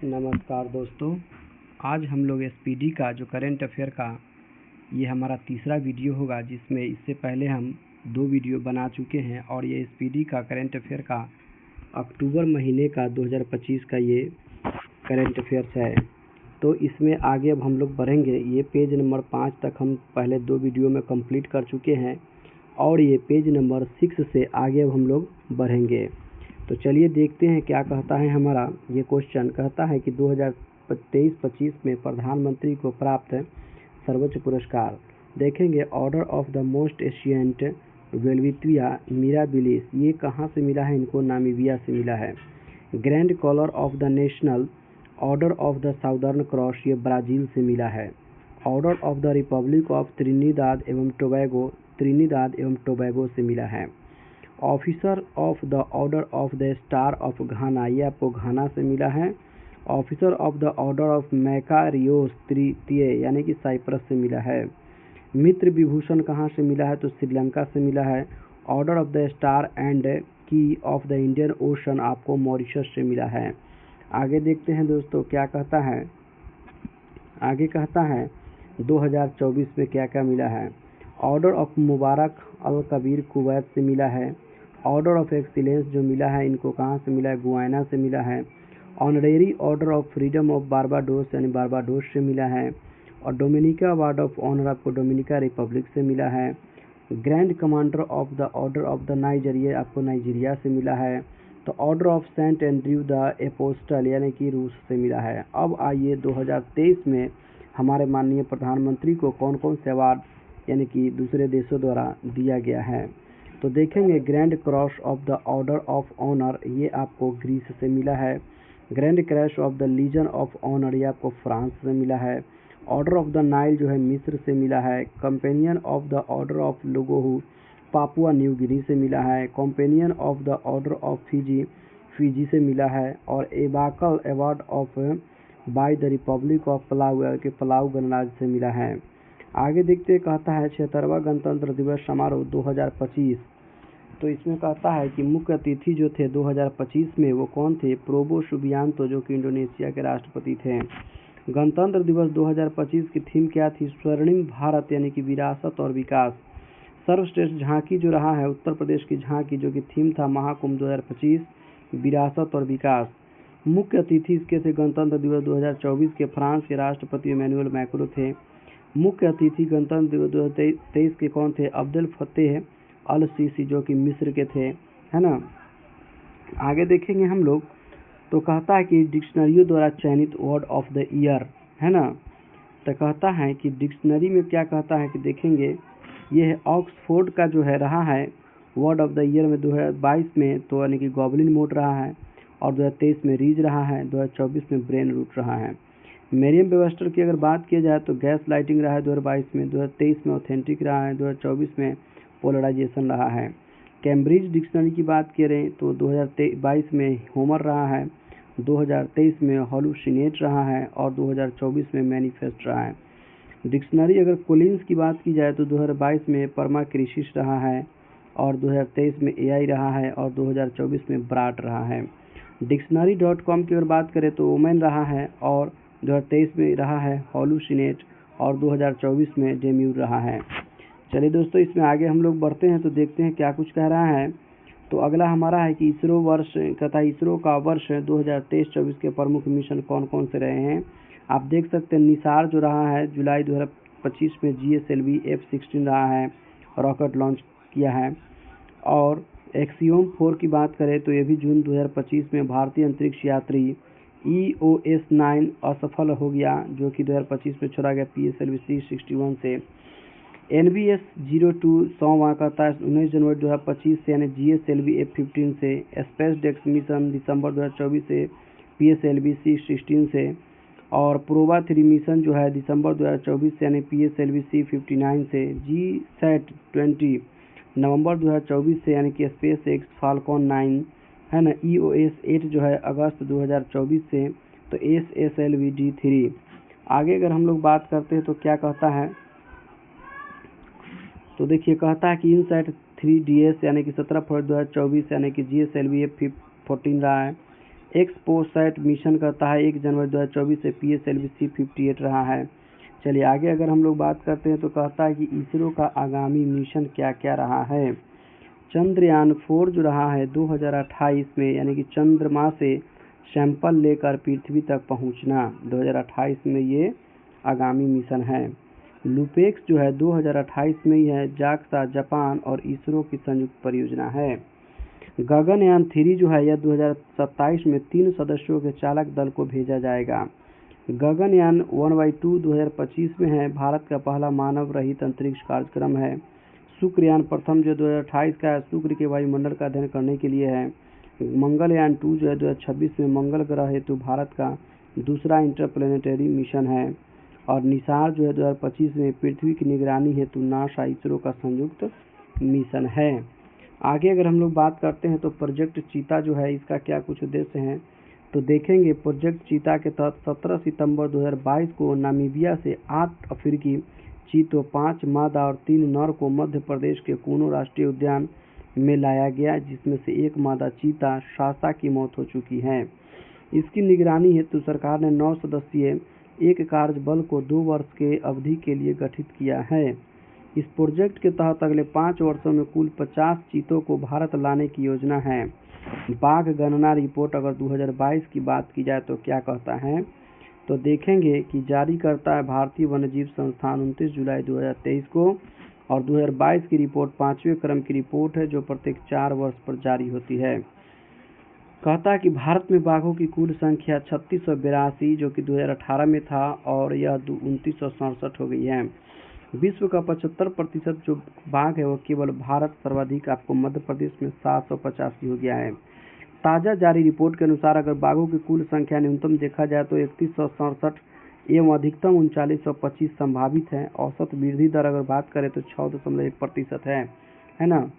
नमस्कार दोस्तों। आज हम लोग एसपीडी का जो करंट अफेयर का ये हमारा तीसरा वीडियो होगा, जिसमें इससे पहले हम 2 वीडियो बना चुके हैं और ये एसपीडी का करंट अफेयर का अक्टूबर महीने का 2025 का ये करंट अफेयर्स है। तो इसमें आगे अब हम लोग बढ़ेंगे। ये पेज नंबर 5 तक हम पहले 2 वीडियो में कंप्लीट कर चुके हैं और ये पेज नंबर 6 से आगे अब हम लोग बढ़ेंगे। तो चलिए देखते हैं क्या कहता है हमारा ये क्वेश्चन। कहता है कि 2023-25 में प्रधानमंत्री को प्राप्त सर्वोच्च पुरस्कार देखेंगे। Order of the most ancient Welwitschia Mirabilis, ये कहाँ से मिला है? इनको नामीबिया से मिला है। Grand collar of the national order of the southern cross, ये ब्राज़ील से मिला है। Order of the republic of Trinidad एवं टोबैगो, त्रिनिदाद एवं टोबैगो से मिला है। Officer of the order of the star of Ghana, ये आपको घाना से मिला है। Officer of the order of Makarios तृतीय, यानी कि साइप्रस से मिला है। मित्र विभूषण कहाँ से मिला है? तो श्रीलंका से मिला है। Order of the star and की ऑफ द इंडियन ओशन आपको मॉरिशस से मिला है। आगे देखते हैं दोस्तों क्या कहता है। आगे कहता है 2024 में क्या क्या मिला है। Order of Mubarak Al Kabeer Kuwait से मिला है। ऑर्डर ऑफ एक्सीलेंस जो मिला है इनको कहाँ से मिला है? गुयाना से मिला है। Honorary order of freedom of Barbados, यानी बारबाडोस से मिला है। और डोमिनिका अवार्ड ऑफ ऑनर आपको डोमिनिका रिपब्लिक से मिला है। Grand commander of the order of the Nigeria आपको नाइजीरिया से मिला है। तो order of Saint Andrew the apostle, यानी कि रूस से मिला है। अब आइए 2023 में हमारे माननीय प्रधानमंत्री को कौन कौन से अवार्ड यानी कि दूसरे देशों द्वारा दिया गया है। तो देखेंगे grand cross of the order of honour, ये आपको ग्रीस से मिला है। Grand cross of the legion of honour, ये आपको फ्रांस से मिला है। ऑर्डर ऑफ द नाइल जो है मिस्र से मिला है। Companion of the order of Logohu Papua New Guinea से मिला है। Companion of the order of Fiji, Fiji से मिला है। और Ebakl award of by the republic of Palau के पलाउ गणराज्य से मिला है। आगे देखते कहता है 76वां गणतंत्र दिवस समारोह 2025। तो इसमें कहता है कि मुख्य अतिथि जो थे 2025 में वो कौन थे? प्रोबो सुबियांतो, जो कि इंडोनेशिया के राष्ट्रपति थे। गणतंत्र दिवस 2025 की थीम क्या थी? स्वर्णिम भारत, यानी कि विरासत और विकास। सर्वश्रेष्ठ झांकी जो रहा है उत्तर प्रदेश की झांकी, जो कि थीम था महाकुंभ 2025 विरासत और विकास। मुख्य अतिथि इसके थे गणतंत्र दिवस 2024 के फ्रांस के राष्ट्रपति इमैनुअल मैक्रों थे। मुख्य अतिथि गणतंत्र दिवस 2023 के कौन थे? अब्दुल फतेह अल सीसी, जो कि मिस्र के थे, है ना। आगे देखेंगे हम लोग। तो कहता है कि डिक्शनरियों द्वारा चयनित वर्ड ऑफ द ईयर, है ना। तो कहता है कि डिक्शनरी में क्या कहता है कि देखेंगे ये है ऑक्सफोर्ड का जो है रहा है वर्ड ऑफ द ईयर में 2022 में, तो यानी कि गॉबलिन मोड रहा है। और 2023 में रीज रहा है। 2024 में ब्रेन रूट रहा है। मेरियम वेबस्टर की अगर बात किया जाए तो गैस लाइटिंग रहा है 2022 में। 2023 में ऑथेंटिक रहा है। 2024 में पोलराइजेशन रहा है। कैम्ब्रिज डिक्शनरी की बात करें तो 2022 में होमर रहा है। 2023 में हॉलुसिनेट रहा है। और 2024 में मैनिफेस्ट रहा है। डिक्शनरी अगर कोलिन्स की बात की जाए तो 2022 में परमाक्रिसिस रहा है। और 2023 में एआई रहा है। और 2024 में ब्राट रहा है। डिक्शनरी.com की अगर बात करें तो ओमेन रहा है। और 2023 में रहा है हॉलुसिनेट। और 2024 में डेम्यूर रहा है। चलिए दोस्तों, इसमें आगे हम लोग बढ़ते हैं तो देखते हैं क्या कुछ कह रहा है। तो अगला हमारा है कि इसरो वर्ष तथा इसरो का वर्ष 2023-24 के प्रमुख मिशन कौन कौन से रहे हैं। आप देख सकते हैं निसार जो रहा है जुलाई 2025 में GSLV F-16 रहा है, रॉकेट लॉन्च किया है। और एक्सियोम 4 की बात करें तो ये भी जून 2025 में भारतीय अंतरिक्ष यात्री EOS 9 असफल हो गया, जो कि 2025 में छोड़ा गया PSLV C-61 से। NVS 02 100वां कहता है 19 जनवरी 2025 से, यानी GSLV F-15 से। स्पेस डेक्स मिशन दिसंबर 2024 से PSLV C-16 से। और प्रोवा 3 मिशन जो है दिसंबर 2024 से, यानी PSLV C-59 से। GSAT 20 नवंबर 2024 से, यानी कि स्पेस एक्स फाल्कन 9, है ना। EOS 8 जो है अगस्त 2024 से। तो SSLV D3। आगे अगर हम लोग बात करते हैं तो क्या कहता है। तो देखिए कहता है कि InSat 3DS यानी कि 17 फरवरी 2024 यानी कि GSLV F-14 रहा है। एक्सपोसैट मिशन कहता है 1 जनवरी 2024 से PSLV C58 रहा है। चलिए आगे अगर हम लोग बात करते हैं तो कहता है कि इसरो का आगामी मिशन क्या क्या रहा है। चंद्रयान 4 जो रहा है 2028 में, यानी कि चंद्रमा से सैंपल लेकर पृथ्वी तक पहुंचना, 2028 में ये आगामी मिशन है। लुपेक्स जो है 2028 में ही है, जाक्सा जापान और इसरो की संयुक्त परियोजना है। गगनयान 3 जो है यह 2027 में 3 सदस्यों के चालक दल को भेजा जाएगा। गगनयान 1/2 2025 में है, भारत का पहला मानव रहित अंतरिक्ष कार्यक्रम है। शुक्रयान प्रथम जो 2028 का है, शुक्र के वायुमंडल का अध्ययन करने के लिए है। मंगलयान 2 जो है 2026 में मंगल ग्रह हेतु भारत का दूसरा इंटरप्लेनेटरी मिशन है। और निसार जो है 2025 में पृथ्वी की निगरानी हेतु नासा इसरो का संयुक्त मिशन है। आगे अगर हम लोग बात करते हैं तो प्रोजेक्ट चीता जो है इसका क्या कुछ उद्देश्य हैं तो देखेंगे। प्रोजेक्ट चीता के तहत 17 सितंबर 2022 को नामीबिया से 8 अफ्रीकी चीतों, 5 मादा और 3 नर को मध्य प्रदेश के कूनो राष्ट्रीय उद्यान में लाया गया, जिसमें से एक मादा चीता सासा की मौत हो चुकी है। इसकी निगरानी हेतु सरकार ने 9 सदस्यीय एक कार्य बल को 2 वर्ष के अवधि के लिए गठित किया है। इस प्रोजेक्ट के तहत अगले 5 वर्षों में कुल 50 चीतों को भारत लाने की योजना है। बाघ गणना रिपोर्ट अगर 2022 की बात की जाए तो क्या कहता है तो देखेंगे कि जारी करता है भारतीय वन्यजीव संस्थान 29 जुलाई 2023 को, और 2022 की रिपोर्ट 5वें क्रम की रिपोर्ट है जो प्रत्येक 4 वर्ष पर जारी होती है। कहता है कि भारत में बाघों की कुल संख्या 3682 जो कि 2018 में था, और यह 2967 हो गई है। विश्व का 75% जो बाघ है वो केवल भारत, सर्वाधिक आपको मध्य प्रदेश में 785 हो गया है। ताज़ा जारी रिपोर्ट के अनुसार अगर बाघों की कुल संख्या न्यूनतम देखा जाए तो 3167 एवं अधिकतम 3925 संभावित है। औसत वृद्धि दर अगर बात करें तो 6.1% है ना।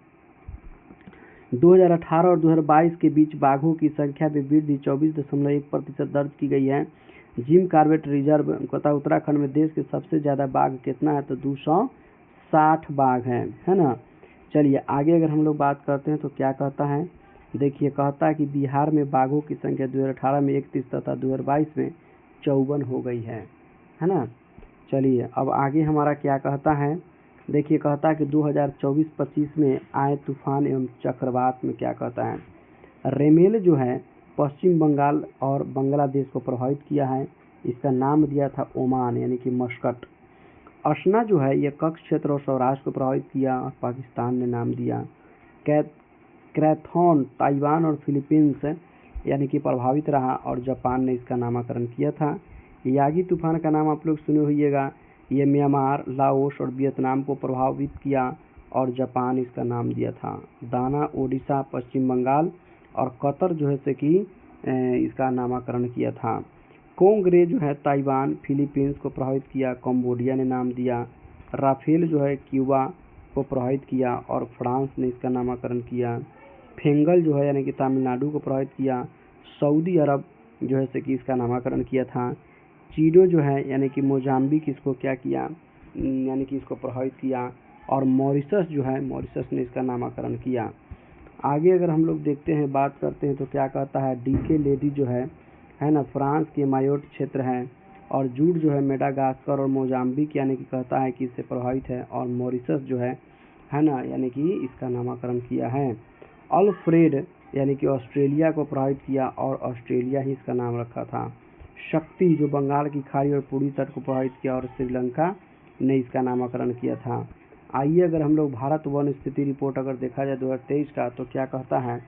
2018 और 2022 के बीच बाघों की संख्या में वृद्धि 24.1% दर्ज की गई है। जिम कॉर्बेट रिजर्व कहता उत्तराखंड में देश के सबसे ज़्यादा बाघ कितना है तो 260 बाघ है ना। चलिए आगे अगर हम लोग बात करते हैं तो क्या कहता है, देखिए कहता है कि बिहार में बाघों की संख्या 2018 में 31 तथा 2022 में 54 हो गई है ना। चलिए अब आगे हमारा क्या कहता है, देखिए कहता है कि 2024-25 में आए तूफान एवं चक्रवात में क्या कहता है। रेमेल जो है पश्चिम बंगाल और बांग्लादेश को प्रभावित किया है। इसका नाम दिया था ओमान यानी कि मस्कट। असना जो है ये कच्छ क्षेत्र और सौराष्ट्र को प्रभावित किया और पाकिस्तान ने नाम दिया। क्रैथॉन ताइवान और फिलीपींस यानी कि प्रभावित रहा और जापान ने इसका नामकरण किया था। यागी तूफान का नाम आप लोग सुने होइएगा, ये म्यांमार, लाओस और वियतनाम को प्रभावित किया और जापान इसका नाम दिया था। दाना ओडिशा, पश्चिम बंगाल और कतर जो है से कि इसका नामकरण किया था। कोंगरे जो है ताइवान, फिलीपींस को प्रभावित किया, कंबोडिया ने नाम दिया। राफेल जो है क्यूबा को प्रभावित किया और फ्रांस ने इसका नामकरण किया। फेंगल जो है यानी कि तमिलनाडु को प्रभावित किया, सऊदी अरब जो है से कि इसका नामकरण किया था। चीडो जो है यानी कि मोजाम्बिक इसको क्या किया यानी कि इसको प्रभावित किया, और मॉरिशस जो है मॉरिशस ने इसका नामकरण किया। आगे अगर हम लोग देखते हैं बात करते हैं तो क्या कहता है, डीके लेडी जो है ना फ्रांस के मायोट क्षेत्र है, और जूड जो है मेडागास्कर और मोजाम्बिक यानी कि कहता है कि इससे प्रभावित है, और मॉरिशस जो है ना यानी कि इसका नामकरण किया है। अल्फ्रेड यानी कि ऑस्ट्रेलिया को प्रभावित किया और ऑस्ट्रेलिया ही इसका नाम रखा था। शक्ति जो बंगाल की खाड़ी और पूर्वी तट को प्रभावित किया और श्रीलंका ने इसका नामकरण किया था। आइए अगर हम लोग भारत वन स्थिति रिपोर्ट अगर देखा जाए 2023 का तो क्या कहता है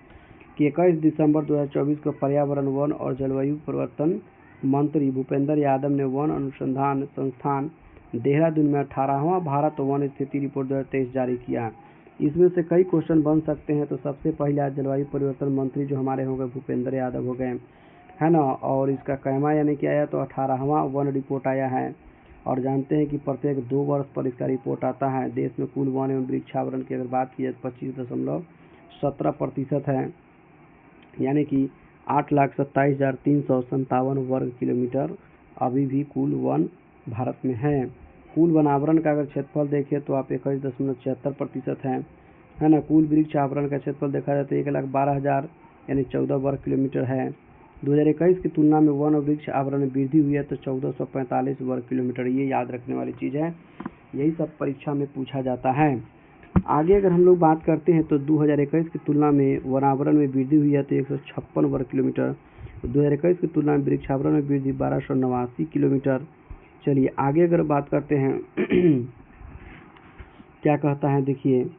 कि 21 दिसंबर 2024 को पर्यावरण, वन और जलवायु परिवर्तन मंत्री भूपेंद्र यादव ने वन अनुसंधान संस्थान देहरादून में 18वां भारत वन स्थिति रिपोर्ट 2023 जारी किया। इसमें से कई क्वेश्चन बन सकते हैं। तो सबसे पहले आज जलवायु परिवर्तन मंत्री जो हमारे हो गए भूपेंद्र यादव हो गए है ना, और इसका कहना यानी कि आया तो 18वां वन रिपोर्ट आया है। और जानते हैं कि प्रत्येक 2 वर्ष पर इसका रिपोर्ट आता है। देश में कुल वन एवं वृक्षावरण की अगर बात की जाए 25.17% है, यानी कि 8,27,357 वर्ग किलोमीटर अभी भी कुल वन भारत में है। कुल वनावरण का अगर क्षेत्रफल देखें तो आप 21.76% है ना। कुल वृक्ष आवरण का क्षेत्रफल देखा जाए तो 1,12,000 यानी 14 वर्ग किलोमीटर है। 2021 की तुलना में वन और वृक्ष आवरण में वृद्धि हुई है तो 1445 वर्ग किलोमीटर। ये याद रखने वाली चीज़ है, यही सब परीक्षा में पूछा जाता है। आगे अगर हम लोग बात करते हैं तो 2021 की तुलना में वनावरण में वृद्धि हुई है तो 156 वर्ग किलोमीटर। 2021 की तुलना में वृक्षावरण में वृद्धि 1289 किलोमीटर। चलिए आगे अगर बात करते हैं क्या कहता है, देखिए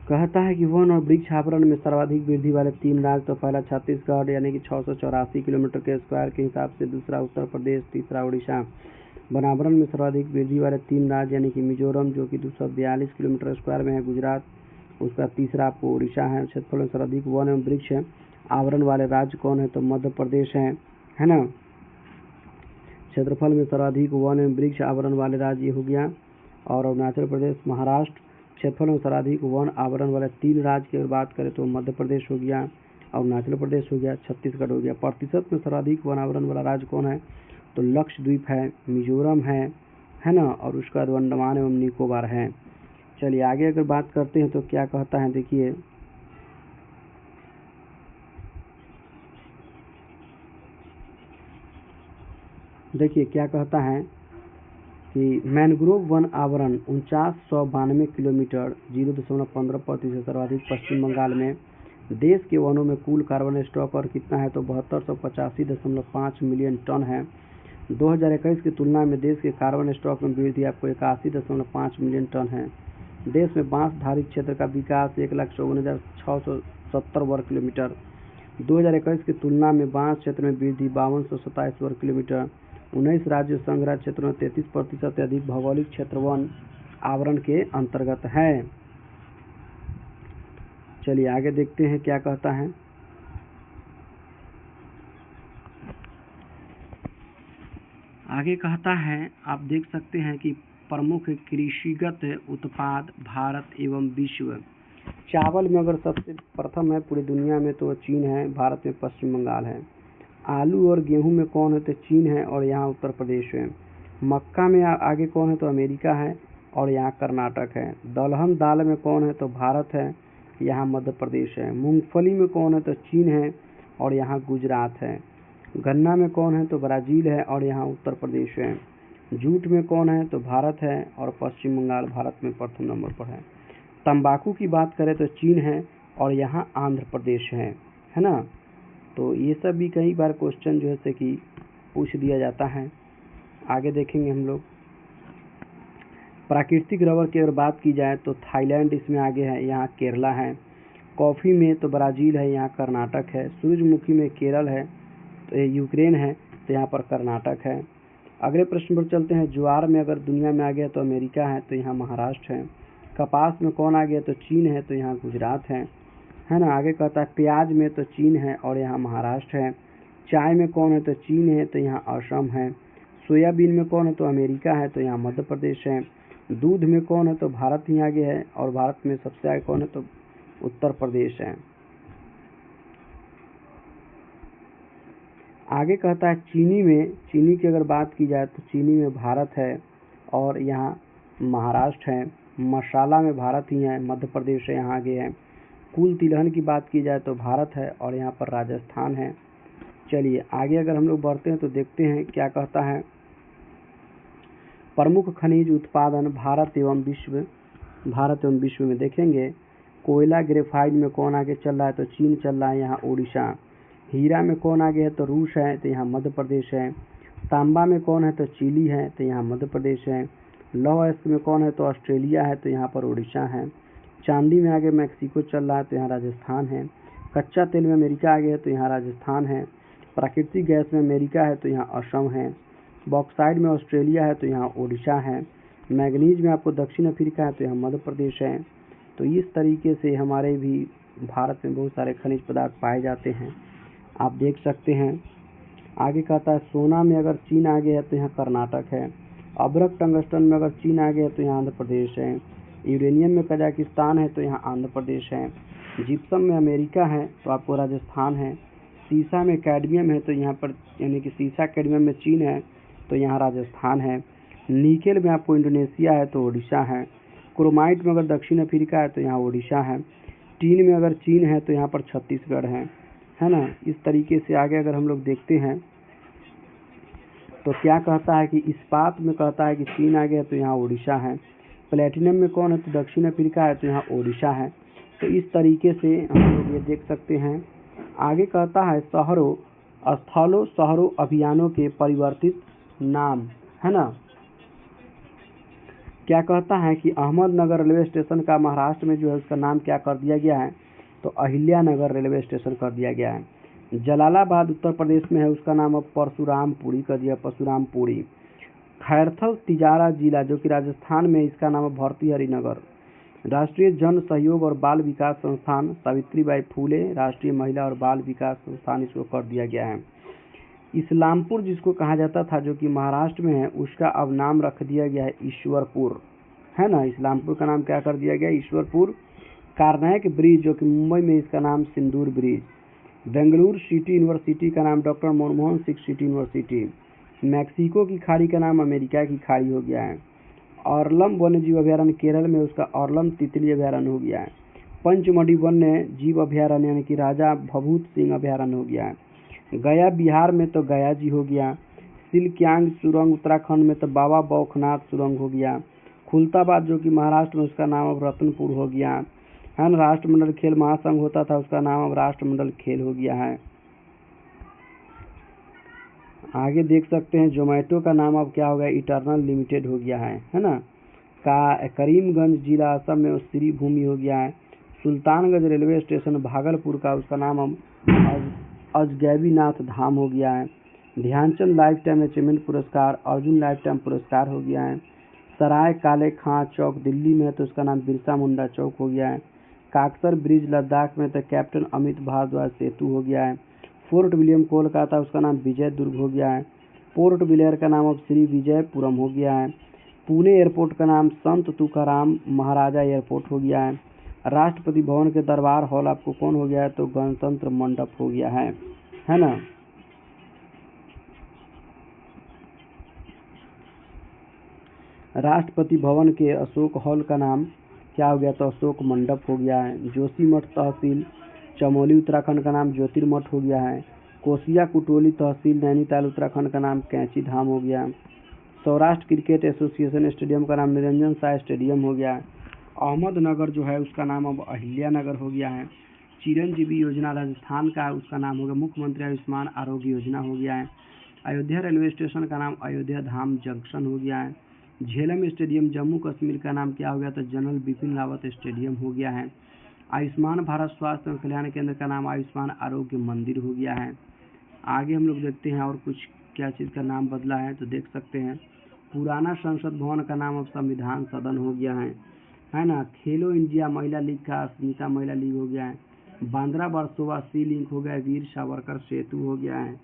कहता है कि वन और वृक्ष आवरण में सर्वाधिक वृद्धि वाले 3 राज्य, तो पहला छत्तीसगढ़ यानी कि 684 किलोमीटर के स्क्वायर के हिसाब से, दूसरा उत्तर प्रदेश, तीसरा उड़ीसा। वनावरण में सर्वाधिक वृद्धि वाले 3 राज्य यानी कि मिजोरम जो कि 242 किलोमीटर स्क्वायर में है, गुजरात, उसका तीसरा आपको उड़ीसा है। क्षेत्रफल में सर्वाधिक वन एवं वृक्ष आवरण वाले राज्य कौन है, तो मध्य प्रदेश है ना। क्षेत्रफल में सर्वाधिक वन एवं वृक्ष आवरण वाले राज्य ये हो गया। और अरुणाचल प्रदेश, महाराष्ट्र। क्षेत्रफल में सर्वाधिक वन आवरण वाले 3 राज्य की अगर बात करें तो मध्य प्रदेश हो गया, अरुणाचल प्रदेश हो गया, छत्तीसगढ़ हो गया। प्रतिशत में सर्वाधिक वन आवरण वाला राज्य कौन है, तो लक्षद्वीप है, मिजोरम है ना, और उसका बाद अंडमान एवं निकोबार है। चलिए आगे अगर बात करते हैं तो क्या कहता है, देखिए क्या कहता है कि मैनग्रोव वन आवरण 4992 किलोमीटर 0.15% सर्वाधिक पश्चिम बंगाल में। देश के वनों में कुल कार्बन स्टॉक और कितना है, तो 7285.5 मिलियन टन है। 2021 की तुलना में देश के कार्बन स्टॉक में वृद्धि आपको 81.5 मिलियन टन है। देश में बांस धारित क्षेत्र का विकास 1,54,670 वर्ग किलोमीटर। 2021 की तुलना में बांस क्षेत्र में वृद्धि 5227 वर्ग किलोमीटर। 19 राज्य संघ क्षेत्र में 33% से अधिक भौगोलिक क्षेत्र वन आवरण के अंतर्गत है। चलिए आगे देखते हैं क्या कहता है। आगे कहता है, आप देख सकते हैं कि प्रमुख कृषिगत उत्पाद भारत एवं विश्व। चावल में अगर सबसे प्रथम है पूरी दुनिया में तो चीन है, भारत में पश्चिम बंगाल है। आलू और गेहूं में कौन है, तो चीन है और यहाँ उत्तर प्रदेश है। मक्का में आगे कौन है, तो अमेरिका है और यहाँ कर्नाटक है। दलहन दाल में कौन है, तो भारत है, यहाँ मध्य प्रदेश है। मूंगफली में कौन है, तो चीन है और यहाँ गुजरात है। गन्ना में कौन है, तो ब्राज़ील है और यहाँ उत्तर प्रदेश है। जूट में कौन है, तो भारत है और पश्चिम बंगाल भारत में प्रथम नंबर पर है। तंबाकू की बात करें तो चीन है और यहाँ आंध्र प्रदेश है ना। तो ये सब भी कई बार क्वेश्चन जो है कि पूछ दिया जाता है। आगे देखेंगे हम लोग। प्राकृतिक रबर की अगर बात की जाए तो थाईलैंड इसमें आगे है, यहाँ केरला है। कॉफ़ी में तो ब्राज़ील है, यहाँ कर्नाटक है। सूरजमुखी में केरल है, तो ये यूक्रेन है, तो यहाँ पर कर्नाटक है। अगले प्रश्न पर चलते हैं। ज्वार में अगर दुनिया में आ गया तो अमेरिका है, तो यहाँ महाराष्ट्र है। कपास में कौन आ गया, तो चीन है, तो यहाँ गुजरात है ना। आगे कहता है प्याज में तो चीन है और यहाँ महाराष्ट्र है। चाय में कौन है, तो चीन है, तो यहाँ असम है। सोयाबीन में कौन है, तो अमेरिका है, तो यहाँ मध्य प्रदेश है। दूध में कौन है, तो भारत ही आगे है और भारत में सबसे आगे कौन है, तो उत्तर प्रदेश है। आगे कहता है चीनी की अगर बात की जाए तो चीनी में भारत है और यहाँ महाराष्ट्र है। मसाला में भारत ही है, मध्य प्रदेश है, यहाँ आगे है। कुल तिलहन की बात की जाए तो भारत है और यहाँ पर राजस्थान है। चलिए आगे अगर हम लोग बढ़ते हैं तो देखते हैं क्या कहता है। प्रमुख खनिज उत्पादन भारत एवं विश्व में देखेंगे। कोयला ग्रेफाइट में कौन आगे चल रहा है, तो चीन चल रहा है, यहाँ उड़ीसा। हीरा में कौन आगे है, तो रूस है, तो यहाँ मध्य प्रदेश है। तांबा में कौन है, तो चिली है, तो यहाँ मध्य प्रदेश है। लौह अयस्क में कौन है, तो ऑस्ट्रेलिया है, तो यहाँ पर उड़ीसा है। चांदी में आगे मैक्सिको चल रहा है, तो यहाँ राजस्थान है। कच्चा तेल में अमेरिका आगे है, तो यहाँ राजस्थान है। प्राकृतिक गैस में अमेरिका है, तो यहाँ असम है। बॉक्साइड में ऑस्ट्रेलिया है, तो यहाँ उड़ीसा है। मैग्नीज में आपको दक्षिण अफ्रीका है, तो यहाँ मध्य प्रदेश है। तो इस तरीके से हमारे भी भारत में बहुत सारे खनिज पदार्थ पाए जाते हैं, आप देख सकते हैं। आगे कहता है सोना में अगर चीन आगे है, तो यहाँ कर्नाटक है। अभ्रक टंगस्टन में अगर चीन आगे है, तो यहाँ आंध्र प्रदेश है। यूरेनियम में कजाकिस्तान है, तो यहाँ आंध्र प्रदेश है। जिप्सम में अमेरिका है, तो आपको राजस्थान है। सीसा में कैडमियम है, तो यहाँ पर यानी कि सीसा कैडमियम में चीन है, तो यहाँ राजस्थान है। निकेल में आपको इंडोनेशिया है, तो उड़ीसा है। क्रोमाइट में अगर दक्षिण अफ्रीका है तो यहाँ उड़ीसा है। टीन में अगर चीन है तो यहाँ पर छत्तीसगढ़ है ना। इस तरीके से आगे अगर हम लोग देखते हैं तो क्या कहता है कि इस्पात में कहता है कि चीन आ गया तो यहाँ उड़ीसा है। प्लेटिनम में कौन है तो दक्षिण अफ्रीका है तो यहाँ उड़ीसा है। तो इस तरीके से हम लोग ये देख सकते हैं। आगे कहता है स्थलों शहरों अभियानों के परिवर्तित नाम, है ना। क्या कहता है कि अहमदनगर रेलवे स्टेशन का महाराष्ट्र में जो है उसका नाम क्या कर दिया गया है तो अहिल्यानगर रेलवे स्टेशन कर दिया गया है। जलालाबाद उत्तर प्रदेश में है, उसका नाम अब परशुरामपुरी कर दिया, परशुरामपुरी। खैरथल तिजारा जिला जो कि राजस्थान में, इसका नाम है भर्तृहरि नगर। राष्ट्रीय जन सहयोग और बाल विकास संस्थान सावित्रीबाई फूले राष्ट्रीय महिला और बाल विकास संस्थान, इसको कर दिया गया है। इस्लामपुर जिसको कहा जाता था जो कि महाराष्ट्र में है, उसका अब नाम रख दिया गया है ईश्वरपुर, है ना। इस्लामपुर का नाम क्या कर दिया गया, ईश्वरपुर। कार्नाक ब्रिज जो कि मुंबई में, इसका नाम सिंदूर ब्रिज। बेंगलुरु सिटी यूनिवर्सिटी का नाम doctor Manmohan Singh city university. Mexico की खाड़ी का नाम अमेरिका की खाड़ी हो गया है। ऑरलम वन्य जीव अभयारण्य केरल में, उसका ऑरलम तितली अभयारण्य हो गया है। पंचमढ़ी वन्य जीव अभयारण्य यानी कि राजा भभूत सिंह अभयारण्य हो गया है। गया बिहार में तो गया जी हो गया। सिलक्यांग सुरंग उत्तराखंड में तो बाबा बौखनाथ सुरंग हो गया। खुलताबाद जो कि महाराष्ट्र में, उसका नाम अब रतनपुर हो गया है ना। राष्ट्रमंडल खेल महासंघ होता था, उसका नाम अब राष्ट्रमंडल खेल हो गया है। आगे देख सकते हैं जोमेटो का नाम अब क्या हो गया, इटर्नल लिमिटेड हो गया है ना। करीमगंज जिला असम में श्रीभूमि हो गया है। सुल्तानगंज रेलवे स्टेशन भागलपुर का, उसका नाम अब अजगैबीनाथ धाम हो गया है। ध्यानचंद लाइफ टाइम अचीवमेंट पुरस्कार अर्जुन लाइफ टाइम पुरस्कार हो गया है। सराय काले खां चौक दिल्ली में है तो उसका नाम बिरसा मुंडा चौक हो गया है। काकसर ब्रिज लद्दाख में तो कैप्टन अमित भारद्वाज सेतु हो गया है। फोर्ट विलियम कोलकाता, उसका नाम विजय दुर्ग हो गया है। पोर्ट ब्लेयर का नाम अब श्री विजयपुरम हो गया है। पुणे एयरपोर्ट का नाम संत तुकाराम महाराजा एयरपोर्ट हो गया है। राष्ट्रपति भवन के दरबार हॉल आपको कौन हो गया है तो गणतंत्र मंडप हो गया है ना। राष्ट्रपति भवन के अशोक हॉल का नाम क्या हो गया तो अशोक मंडप हो गया है। जोशीमठ तहसील चमोली उत्तराखंड का नाम ज्योतिर्मठ हो गया है। कोसिया कुटोली तहसील नैनीताल उत्तराखंड का नाम कैंची धाम हो गया। सौराष्ट्र क्रिकेट एसोसिएशन स्टेडियम का नाम निरंजन शाह स्टेडियम हो गया है। अहमदनगर जो है उसका नाम अब अहिल्यानगर हो गया है। चिरंजीवी योजना राजस्थान का, उसका नाम हो गया मुख्यमंत्री आयुष्मान आरोग्य योजना हो गया है। अयोध्या रेलवे स्टेशन का नाम अयोध्या धाम जंक्शन हो गया है। झेलम स्टेडियम जम्मू कश्मीर का नाम क्या हो गया तो जनरल बिपिन रावत स्टेडियम हो गया है। आयुष्मान भारत स्वास्थ्य एवं कल्याण केंद्र का नाम आयुष्मान आरोग्य मंदिर हो गया है। आगे हम लोग देखते हैं और कुछ क्या चीज़ का नाम बदला है तो देख सकते हैं। पुराना संसद भवन का नाम अब संविधान सदन हो गया है ना। खेलो इंडिया महिला लीग का अस्मिता महिला लीग हो गया है। बांद्रा वर्सोवा सी लिंक हो गया है। वीर सावरकर सेतु हो गया है।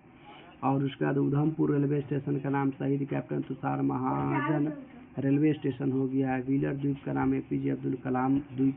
और उसके बाद उधमपुर रेलवे स्टेशन का नाम शहीद कैप्टन तुषार महाजन रेलवे स्टेशन हो गया है। व्हीलर द्वीप का नाम एपीजे अब्दुल कलाम द्वीप